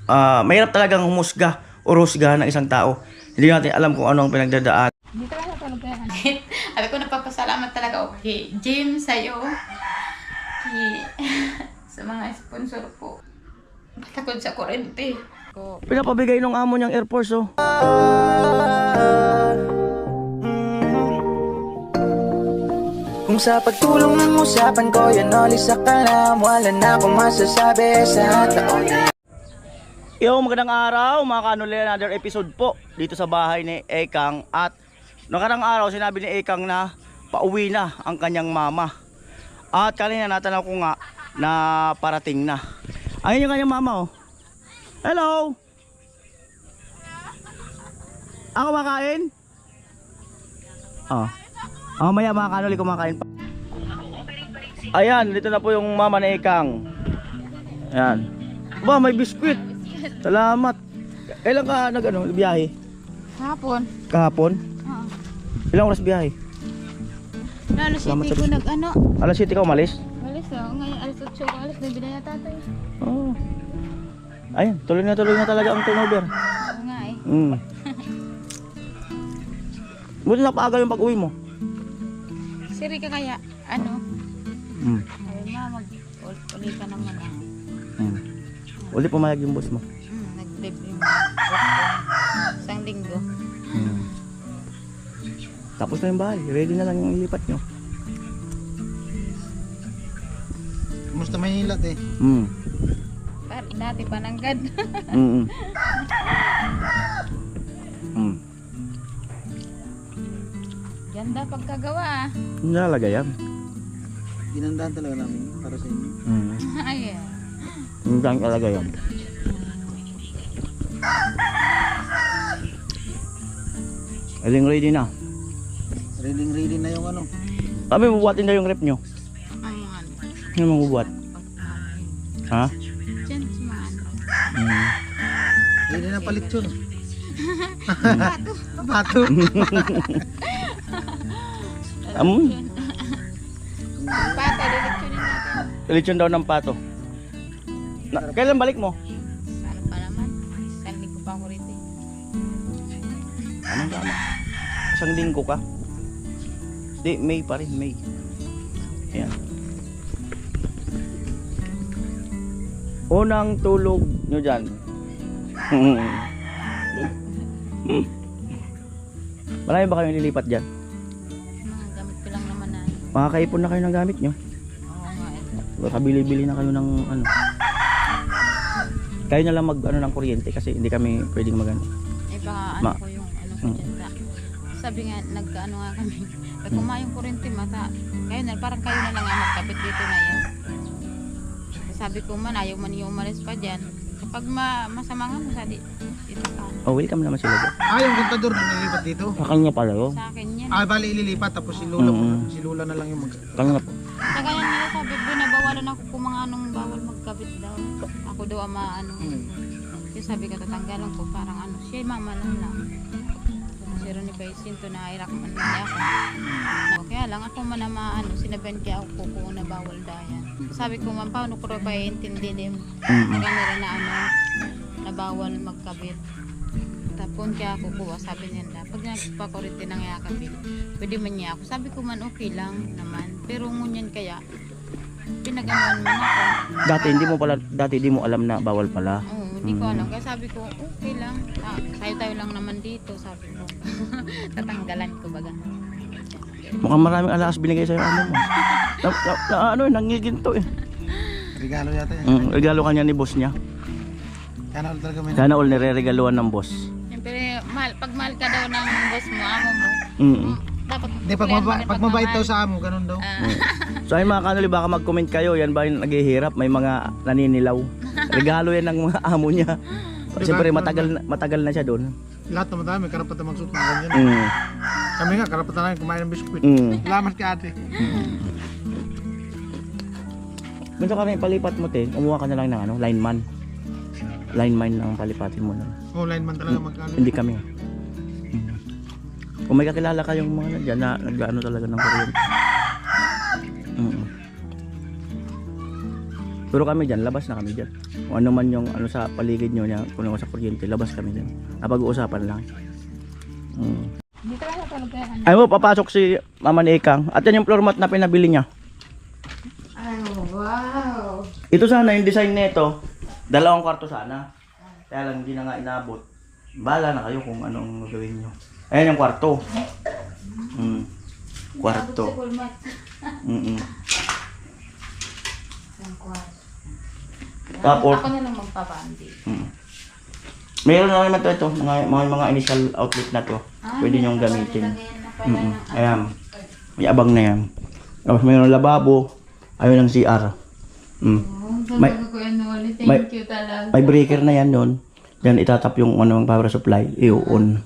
mahirap talagang humusga o husgahan ng isang tao. Hindi natin alam kung ano ang pinagdadaan. Hindi talaga tulog kaya. Sabi ko napapasalamat talaga ako kay Jim, sa'yo, sa mga sponsor ko. Takot sa kurente. Pinapabigay ng amo niyang Air Force, oh. Kung sa pagtulong ng usapan ko, yan olis sa kalam. Wala na akong masasabi sa taon na. Yo, magandang araw mga kanuli, another episode po dito sa bahay ni Ekang. At nakarang araw sinabi ni Ekang na pauwi na ang kanyang mama. At kanina natanaw ko nga na parating na. Ayun yung kanyang mama, oh. Hello! Ako makain? Oh. Maya mga kanuli kumakain pa. Ayan, dito na po yung mama ni Ekang. Ayan. Ba, may biskwit. Salamat. Kailan ka biyahe? Hapon. Kahapon? Oo. Ilang oras biyahe? Alas Salamat 7 sa ko biskwit. Alas 7 ka umalis? Malis ako. Ngayon alas 8 ko alas. Nabila na tatay. Oo. Ayan, tuloy na talaga ang turnover. Oo nga eh. Buti na paaga yung pag-uwi mo. Siri ka kaya, Ayun ma, uli ka naman Uli pumayag yung boss mo. Nag-live yung isang linggo. Tapos na yung bahay, ready na lang yung ilipat nyo. Kumusta Maynila eh? Dati pananggad. Ganda pagkagawa ah. Nalaga yan. Ginandaan talaga namin para sa inyo. Ayan. Hindi lang talaga yan. Aling ready na. Ready na yung ano. Kami bubuhatin na yung rep nyo. Ang mga ano. Ano mo bubuhat? Ha? Diyan sa mga ano. Ready na palit yun. Bato. Pata, lilitsyonin natin. Lechon daw ng pato. Kailan balik mo? Ano pa naman? Isang linggo pa ako rito eh. Anong tama? Isang linggo ka? Di, May pa rin, May. Ayan. Unang tulog nyo dyan. Marami ba kayong lilipat dyan? Mga gamit ko lang naman na. Makakaipon na kayo ng gamit nyo. Oo nga eh. Baka bili-bili na kayo ng ano. Kayo na lang mag ano ng kuryente kasi hindi kami pwedeng magano. Eh baka ano ko yung ano ko dyan sa. Sabi nga, nagkaano nga kami. Pag kumayong kurente mata. Kayo na, parang kayo na lang nga magkapit dito na yan. Sabi ko man, ayaw man yung umalis pa dyan. Kapag masama nga mo, dito ka. Oh, welcome naman sila dyan. Yung kontador na nilipat dito. Sa kanya pala yun. Sa akin yan. Bali ililipat tapos si Lola si Lola na lang yung mag. Kanya po. Sa ganyan nila sabi, binabawalan ako kung mga anong bawal magkabit daw. Ako daw ang maano. Yung sabi ko, tatanggalan ko, parang ano, siya mama lang. Si Ronnie Paisinto na irak man niya ako. Kaya lang ako man na maano, sinabihan kaya ako kung na bawal dayan. Sabi ko, man, paano ko rin pa iintindihin na gano'n na ano, na bawal magkabit. Tapon kaya ako kuha, sabi niya na, pag nagpakorite ng yakabit, pwede man niya ako. Sabi ko man, okay lang naman. Pero ngunyan kaya, pinaganuan man ako. Dati hindi mo alam na bawal pala. Oo, hindi ko alam. Kaya sabi ko, okay lang. Tayo lang naman dito, sabi ko. Tatanggalan ko baga. Mukhang maraming alas binigay sa'yo ano mo. Nangiginto eh. Regalo yata yan. Regalo kanya ni boss niya. Kaya na talaga may. Sana all nire-regaluhan ng boss. Siyempre, pag mahal ka daw ng boss mo, amo mo, dapat Hindi, pag mabait daw sa amo, ganun daw. So ay mga kanuli, baka mag-comment kayo, yan ba yung naghihirap? May mga naninilaw. Regalo yan ng mga amo niya. Siyempre matagal na siya doon. Lahat naman tayo may karapatan magsuot ng ganyan. Kami nga, karapatan namin kumain ng biskuit. Salamat kay ate. Minsan ka rin palipat mo, te, umuha ka na lang ng ano, lineman. Lineman ang palipatin mo lang. Lineman talaga magkano. Hindi kami. Kung may kakilala kayong mga nandiyan na nag-ano talaga ng kuryente. Pero kami dyan, labas na kami dyan. Kung ano man yung ano sa paligid nyo niya, kung ano sa kuryente, labas kami dyan. Napag-uusapan lang. Dito lang natulog kayo. Ay mo, papasok si Mama ni Ikang. At yan yung floor mat na pinabili niya. Ay, wow. Ito sana yung design nito. 2 kwarto sana. Kaya lang hindi na nga inabot. Bala na kayo kung anong gagawin nyo. Ayan yung kwarto. Kwarto. Sa kulmat. Ang kwarto. Tapos, Ako na lang magpapandi. mayroon na naman ito. Mga initial outlet na to. Pwede nyong gamitin. Ayan. May abang na yan. Tapos mayroon lababo. Ayun ang CR. May- Thank you talaga. May breaker na yan doon. Then itatap yung ano, power supply. I-on.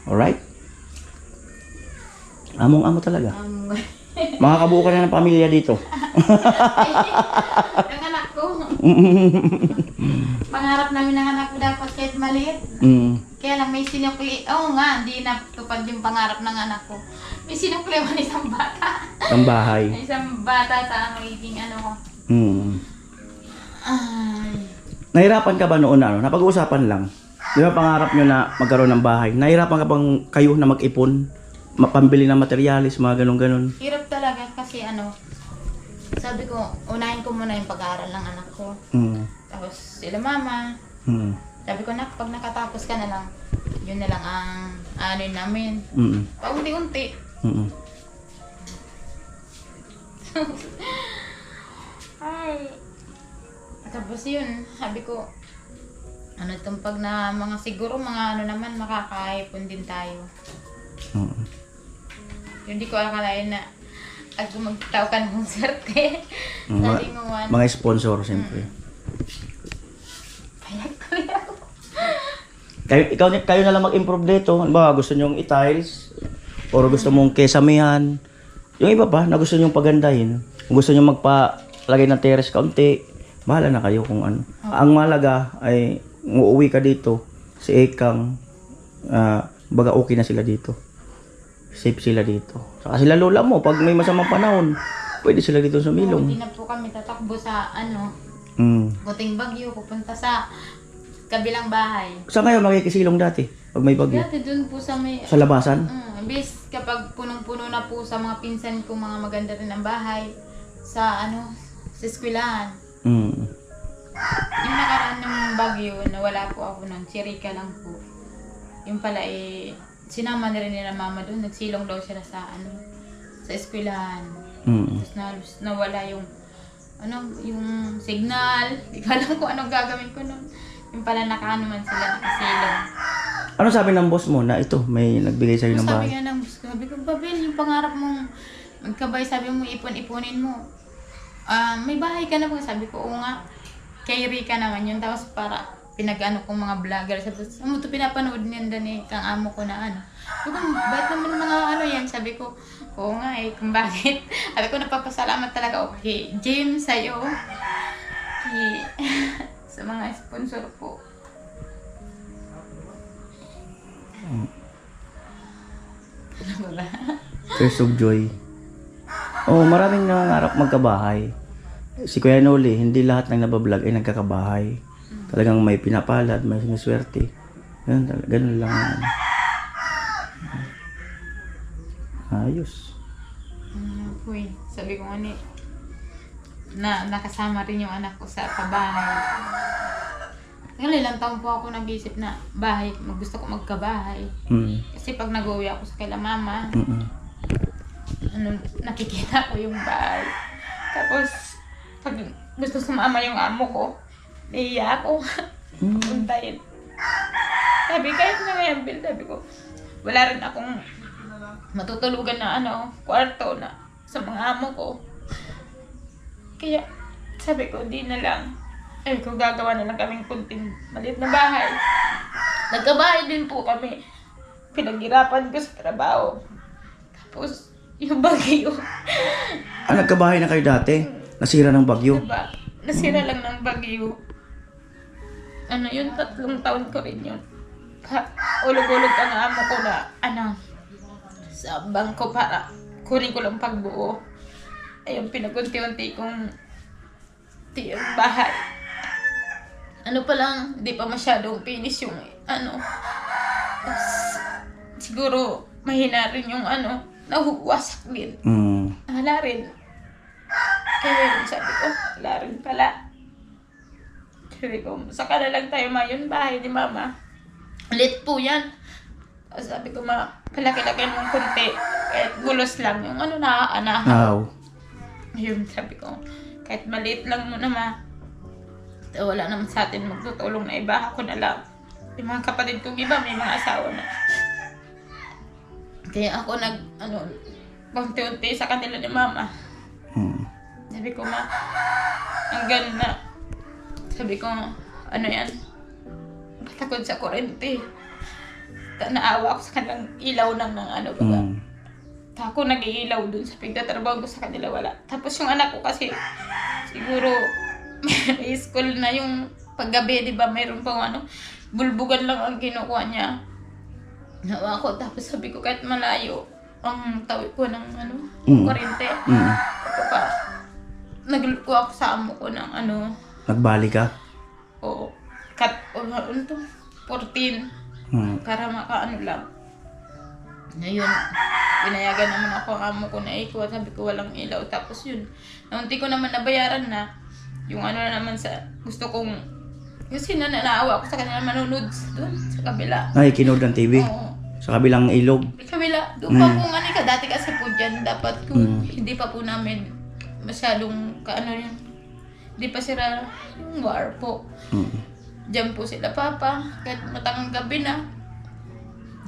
Alright? Among-amo talaga. Makakabuo ka na ng pamilya dito. Ang anak ko. Pangarap namin ng anak ko dapat kahit maliit. Kaya lang may sinukli. Oo nga, hindi natupad yung pangarap ng anak ko. May sinukliwan isang bata. Ang bahay. Isang bata sa magiging ano ko. Ay. Nahirapan ka ba noon na ano? Napag-uusapan lang. Di ba pangarap nyo na magkaroon ng bahay? Nahirapan ka bang kayo na mag-ipon? Pambili ng materialis, mga ganun-ganun? Hirap talaga kasi ano, sabi ko, unahin ko muna yung pag-aaral ng anak ko. Tapos sila mama. Sabi ko, nak, pag nakatapos ka na lang, yun na lang ang ano namin. Paunti-unti. Ay. Tapos yun, sabi ko, ano itong pag na mga siguro mga ano naman, makakaipon din tayo. Hindi ko akalain na ako magtao ka ng swerte. Sa linguan. Mga sponsor, siyempre. Kaya tuloy ako. Kayo na lang mag-improve dito. Ano ba, gusto nyong i-tiles? O gusto mong kesamihan? Yung iba pa, na gusto nyong pagandahin. Kung gusto nyong magpalagay ng terrace kaunti, bahala na kayo kung ano. Ang malaga ay uuwi ka dito. Si Ekang, baga okay na sila dito. Safe sila dito. Saka sila lola mo, pag may masamang panahon, pwede sila dito sumilong. Hindi na po kami tatakbo sa ano, Buting Bagyo, pupunta sa kabilang bahay. Saan kayo makikisilong dati? Pag may bagyo? Dati dun po sa may... Sa labasan? Bis kapag punong-puno na po sa mga pinsan ko, mga maganda rin ang bahay, sa ano, sa eskwelahan. Yung nakaraan ng Bagyo, nawala po ako ng Chirika lang po. Yung pala sinama na rin nila mama doon, nagsilong daw siya sa ano, sa eskwelahan. Tapos nawala yung ano, yung signal. Di ko alam kung anong gagawin ko nun. Yung pala nakaano man sila, nakasilong. Ano sabi ng boss mo na ito, may nagbigay sa'yo ng Sabi bahay? nga ng boss ko, sabi ko, Babel, yung pangarap mong magkabay, sabi mo, ipon-ipunin mo. May bahay ka na ba? Sabi ko, oo nga. Kay Rika naman yun. Tapos para pinag-ano kong mga vlogger. Sabi ko, ano ito pinapanood niyan din kang amo ko na ano. Sabi ko, ba't naman mga ano yan? Sabi ko, oo nga kung bakit. Sabi ko, napapasalamat talaga ako kay James sa'yo. Sa mga sponsor po. Ano ba? Tears of Joy. Oh, maraming nangangarap magkabahay. Si Kuya Noli, hindi lahat ng nabablog ay nagkakabahay. Talagang may pinapalad, may siniswerte. Ganun lang. Ayos. Uy, sabi ko nga na nakasama rin yung anak ko sa pabahay. Ngayon, ilang taon po ako nag-isip na bahay, gusto ko magkabahay. Kasi pag nag-uwi ako sa kila mama, nakikita ko yung bahay. Tapos, pag gusto sumama yung amo ko, naiiyak ako. Puntayin. Sabi, kahit na ngayon, Bill, sabi ko, wala rin akong matutulugan na kwarto na sa mga amo ko. Kaya, sabi ko, di na lang. Kung gagawa na lang kaming kunting maliit na bahay. Nagkabahay din po kami. Pinaghirapan ko sa trabaho. Tapos, yung bagyo. Nagkabahay na kayo dati? Nasira ng bagyo? Diba? Nasira lang ng bagyo. Yun, 3 taon ko rin yun. Ulog-ulog ang amo ko na, sa bangko para kunin ko lang pagbuo. ayun, pinagunti-unti kong bahay. Ano pa lang, di pa masyadong finish yung tas, siguro mahina rin yung nahuwasak din. Wala rin. Kaya sabi ko, wala rin pala. Sabi ko, saka na lang tayo mayon bahay ni mama. Lit po yan. Sabi ko, palaki-laki ng konti. Kahit gulos lang yung naaanahaw. Yun, sabi ko, kahit maliit lang mo naman. Wala naman sa atin magtutulong na iba. Ako na lang. Yung mga kapatid kong iba, may mga asawa na. Kaya ako unti-unti sa kanila ni mama. Sabi ko, hanggang na. Sabi ko, yan? Patakod sa kurente. Naawa ako sa kanilang ilaw ng baga. Ako nag-iilaw dun sa pagtatrabaho ko sa kanila, wala. Tapos yung anak ko kasi, siguro, may school na yung paggabi, di ba, mayroon pang bulbugan lang ang kinukuha niya. Nawa ako, tapos sabi ko, kahit malayo, ang tawid ko ng kurente. Ako pa, nagluko ako sa amo ko ng Nagbali ka? Oo. 14. Para lang. Ngayon, pinayagan naman ako ang amo ko na ikot. Sabi ko walang ilaw. Tapos yun, naunti ko naman nabayaran na. Yung na naman sa gusto kong, kasi naawa ako sa kanila manunod doon sa kabila. Ay, kinood ng TV? Oo. Sa kabilang ilog? Sa kabila. Doon pa po dati kasi po dyan. Dapat kung hindi pa po namin masyadong hindi pa sira yung war po. Diyan po sila papa, kahit matangang gabi na.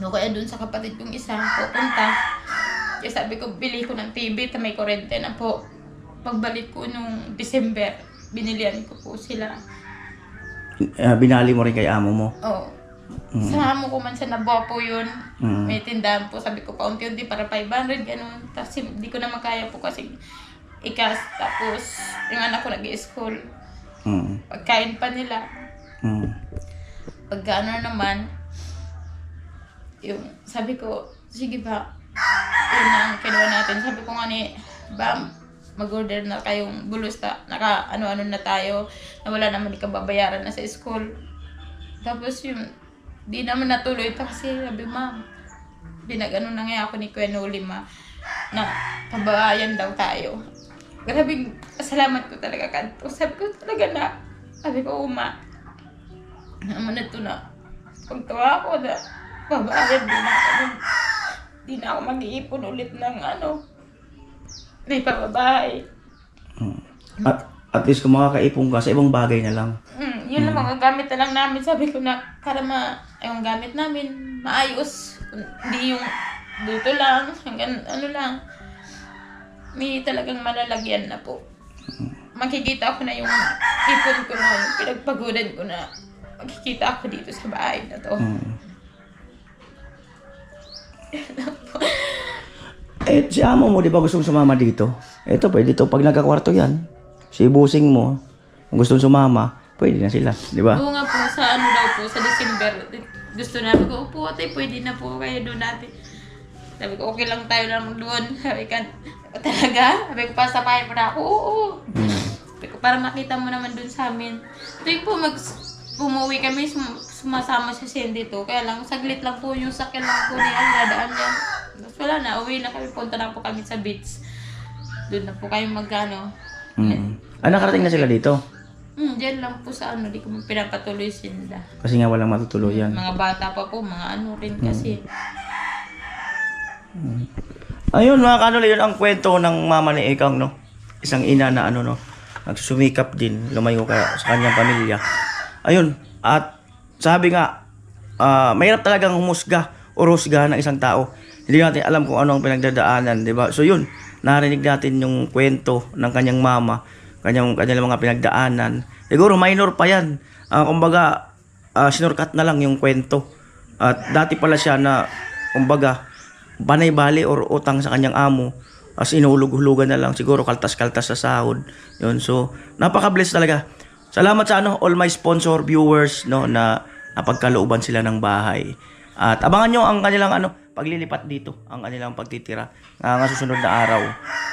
No, kaya dun sa kapatid kong isa, pupunta. Kaya sabi ko, bili ko ng TV, may kurente na po. Pagbalik ko nung December, binilian ko po sila. Binali mo rin kay amo mo? Oo. Sa amo ko man siya nabuha po yun. May tindahan po, sabi ko paunti-unti para 500, gano'n. Tapos hindi ko na makaya po kasi ikas. Tapos yung anak ko nag-i-school. Pagkain pa nila. Pagka naman, yung sabi ko, sige ba, yun ang kinuha natin. Sabi ko nga Bam, mag-order na kayong bulusta, naka-ano-ano na tayo, na wala naman ikababayaran na sa school. Tapos yun, di naman natuloy ito kasi sabi, ma'am, binag-ano na nga ako ni Kuya Noli, na pabayan daw tayo. Grabe, salamat ko talaga kanto. Sabi ko talaga sabi ko, naman na ito na. Pagtawa ako na, babayad din ako. Di na ako mag-iipon ulit ng may pababahay. At least kung makakaipon ka sa ibang bagay na lang. Yun lang, mga gamit na lang namin. Sabi ko na, yung gamit namin, maayos. Hindi yung dito lang, hanggang lang. May talagang malalagyan na po. Makikita ko na yung ipon ko na, yung pinagpagudan ko na. Makikita ako dito sa bahay na to. Si amo mo, di ba gustong sumama dito? Ito, pwede to. Pag nagkakwarto yan, si busing mo, kung gustong sumama, pwede na sila, di ba? Oo nga po, sa daw po, sa December, gusto namin ko, upo ate, pwede na po kayo doon natin. Sabi ko, okay lang tayo lang doon. Sabi ka, talaga? Sabi ko, pasamahin mo na ako, oo. Sabi ko, para makita mo naman doon sa amin. Tuwing po, umuwi kami, sumasama si Cindy to. Kaya lang, saglit lang po yung sakyan lang po niya, dadaan yan. Tapos wala na, uwi na kami, punta na po kami sa beach. Doon na po kayo magkano. Nakarating na sila dito? Diyan lang po sa di ko pinapatuloy sila. Kasi nga walang matutuluyan. Mga bata pa po, mga rin kasi. Ayun mga kanol, yun ang kwento ng mama ni Ekang, no? Isang ina na nagsusumikap din, lumayo sa kanyang pamilya. Ayun, at sabi nga, mahirap talagang humusga o rusgahan ng isang tao. Hindi natin alam kung ano ang pinagdadaanan, di ba? So yun, narinig natin yung kwento ng kanyang mama, kanyang mga pinagdaanan. Siguro minor pa yan. Kumbaga, sinurkat na lang yung kwento. At dati pala siya na, kumbaga, banay-bali or utang sa kanyang amo. As inulog-hulugan na lang, siguro kaltas-kaltas sa sahod. Yun, so, napaka-bless talaga. Salamat sa all my sponsor viewers, no, na napagkalooban sila ng bahay. At abangan nyo ang kanilang paglilipat dito, ang kanilang pagtitira ng susunod na araw.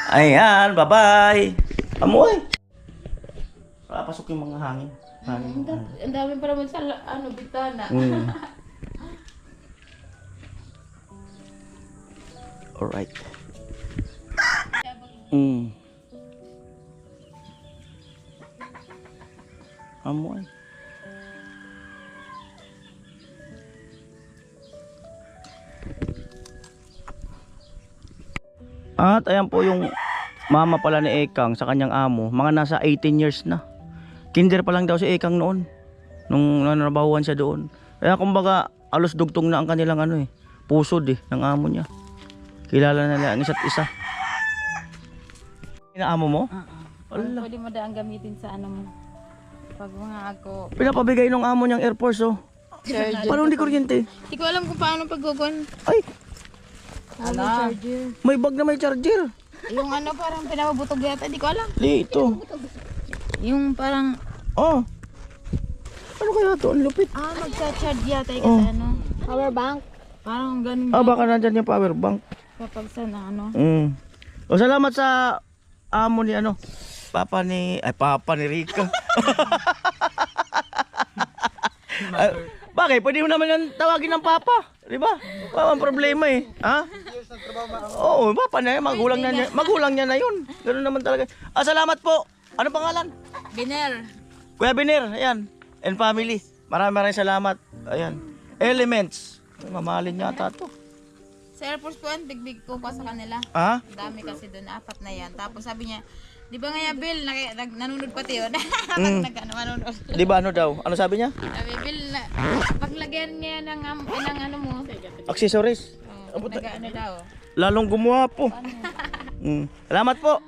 Ayan, bye-bye. Amoy. Papasok yung mga hangin. Ang dami pa naman sa bitana. Alright. Amoy. At ayan po yung mama pala ni Ekang sa kanyang amo. Mga nasa 18 years na. Kinder pa lang daw si Ekang noon. Nung nanabahuan siya doon. Kaya kumbaga alos dugtong na ang kanilang pusod ng amo niya. Kilala na nila ang isa't isa. Inaamo mo? Ala. Pwede mo daang gamitin sa mo. Pag mga ako. Pinapabigay ng amo niyang Air Force Charger. Paano hindi kuryente? Hindi ko alam kung paano paggugon. Ay, Charger. may bag na may charger. Yung parang pinapabutog yata. Hindi ko alam. Dito. Yung parang Oh. Ano kaya to? Ang lupit. magcha-charge yata kasi power bank. Parang ganun. Baka nandyan yung power bank. Kapag sa O salamat sa amo ni Papa ni Rika. Bakit? Pwede mo naman yan tawagin ng Papa. Di ba? Ang problema Ha? Oo, Papa na yan. Magulang niya na yun. Ganun naman talaga. Salamat po. Ano pangalan? Biner. Kuya Biner, ayan. And family. Maraming salamat. Ayan. Elements. Mamahalin yata to. Sa Air Force po yan, big ko pa sa kanila. Ha? Dami kasi doon, 4 na yan. Tapos sabi niya, di ba nga Bill, nanunod pati yun. Manunod. Di ba daw? Ano sabi niya? Sabi, Bill, paglagyan niya ng mo. Accessories. Daw. Lalong gumawa po. Salamat po.